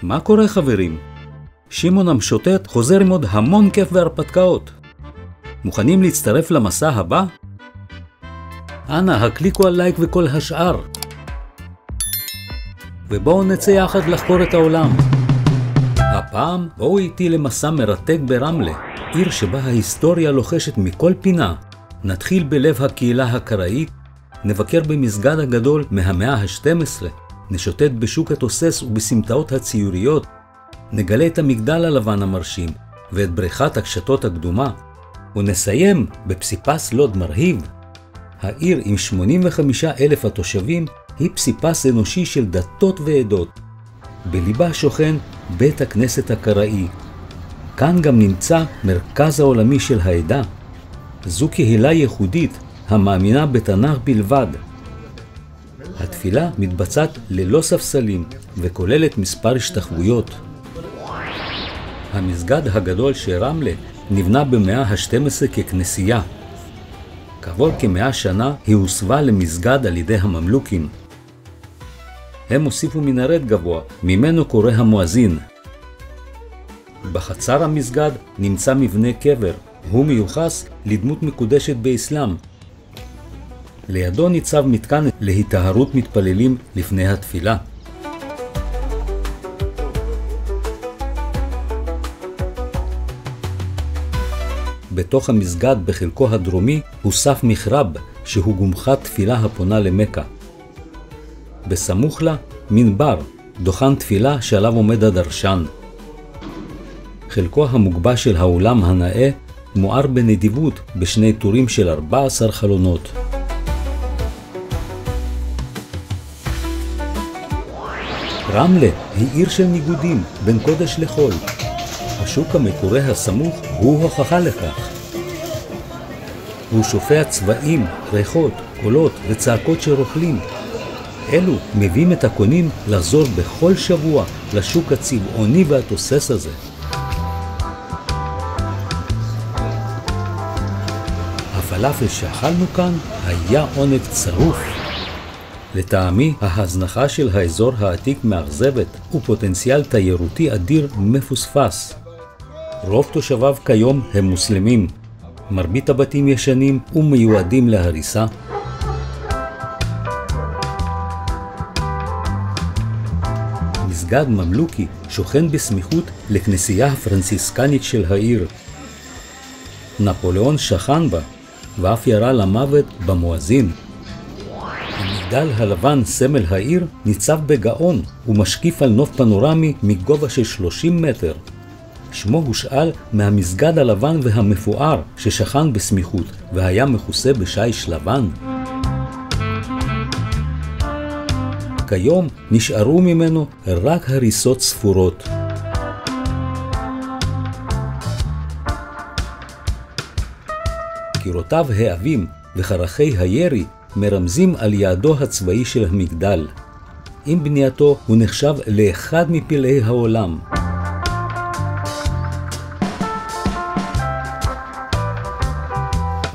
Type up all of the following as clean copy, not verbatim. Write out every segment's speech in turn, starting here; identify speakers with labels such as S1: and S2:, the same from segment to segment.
S1: מה קורה חברים? שמעון המשוטט חוזר עם עוד המון כיף והרפתקאות. מוכנים להצטרף למסע הבא? אנא, הקליקו על לייק וכל השאר. ובואו נצא יחד לחקור את העולם. הפעם בואו איתי למסע מרתק ברמלה, עיר שבה ההיסטוריה לוחשת מכל פינה. נתחיל בלב הקהילה הקראית, נבקר במסגד הגדול מהמאה ה-12, נשוטט בשוק התוסס ובסמטאות הציוריות, נגלה את המגדל הלבן המרשים ואת בריכת הקשתות הקדומה, ונסיים בפסיפס לוד מרהיב. העיר עם 85,000 התושבים היא פסיפס אנושי של דתות ועדות. בליבה שוכן בית הכנסת הקראי. כאן גם נמצא מרכז העולמי של העדה. זו קהילה ייחודית המאמינה בתנ"ך בלבד. התפילה מתבצעת ללא ספסלים וכוללת מספר השתחוויות. המסגד הגדול של רמלה נבנה במאה ה-12 ככנסייה. כעבור כ100 שנה היא הוסבה למסגד על ידי הממלוכים. הם הוסיפו מנהרת גבוה, ממנו קורא המואזין. בחצר המסגד נמצא מבנה קבר, הוא מיוחס לדמות מקודשת באסלאם. לידו ניצב מתקן להיטהרות מתפללים לפני התפילה. בתוך המסגד בחלקו הדרומי הוסף מחרב שהוא גומחת תפילה הפונה למכה. בסמוך לה מנבר, דוכן תפילה שעליו עומד הדרשן. חלקו המוגבה של האולם הנאה מואר בנדיבות בשני טורים של 14 חלונות. רמלה היא עיר של ניגודים בין קודש לחול. השוק המקורה הסמוך הוא הוכחה לכך. הוא שופע צבעים, ריחות, קולות וצעקות של רוכלים. אלו מביאים את הקונים לחזור בכל שבוע לשוק הצבעוני והתוסס הזה. הפלאפל שאכלנו כאן היה עונג צרוף. לטעמי, ההזנחה של האזור העתיק מאכזבת ופוטנציאל תיירותי אדיר מפוספס. רוב תושביו כיום הם מוסלמים. מרבית הבתים ישנים ומיועדים להריסה. מסגד ממלוכי שוכן בסמיכות לכנסייה הפרנסיסקנית של העיר. נפוליאון שכן בה ואף ירה למוות במואזין. המגדל הלבן סמל העיר ניצב בגאון ומשקיף על נוף פנורמי מגובה של 30 מטר. שמו הושאל מהמסגד הלבן והמפואר ששכן בסמיכות והיה מכוסה בשיש לבן. כיום נשארו ממנו רק הריסות ספורות. קירותיו העבים וחרכי הירי מרמזים על יעדו הצבאי של המגדל. עם בנייתו הוא נחשב לאחד מפלאי העולם.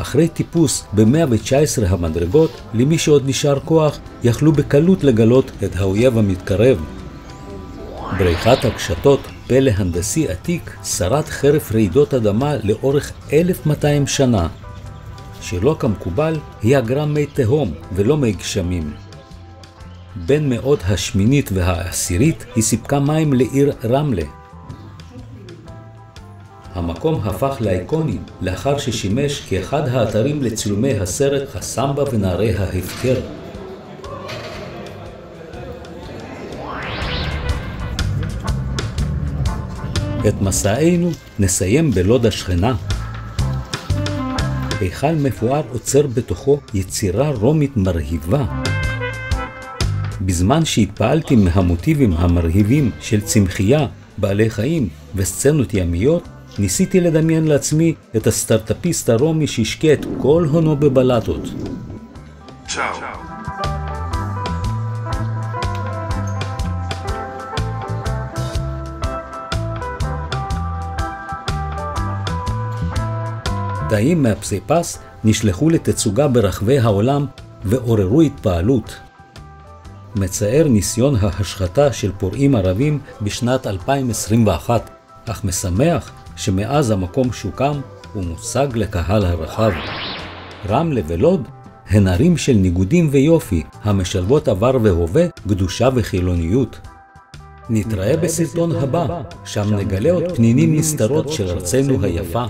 S1: אחרי טיפוס ב-119 המדרגות, למי שעוד נשאר כוח, יכלו בקלות לגלות את האויב המתקרב. בריכת הקשתות, פלא הנדסי עתיק, שרד חרף רעידות אדמה לאורך 1200 שנה. שלא כמקובל, היא אגרה מי תהום ולא מי גשמים. בין מאות השמינית והעשירית היא סיפקה מים לעיר רמלה. המקום הפך לאיקוני לאחר ששימש כאחד האתרים לצילומי הסרט חסמבה ונערי ההפקר. את מסענו נסיים בלוד השכנה. היכל מפואר עוצר בתוכו יצירה רומית מרהיבה. בזמן שהתפעלתי מהמוטיבים המרהיבים של צמחייה, בעלי חיים וסצנות ימיות, ניסיתי לדמיין לעצמי את הסטארטאפיסט הרומי שהשקיע את כל הונו בבלטות. צ'או. תאים מהפסיפס נשלחו לתצוגה ברחבי העולם ועוררו התפעלות. מצער ניסיון ההשחתה של פורעים ערבים בשנת 2021, אך משמח שמאז המקום שוקם ומוצג לקהל הרחב. רמלה ולוד הן ערים של ניגודים ויופי, המשלבות עבר והווה, קדושה וחילוניות. נתראה בסרטון הבא, שם נגלה עוד פנינים נסתרות של ארצנו היפה.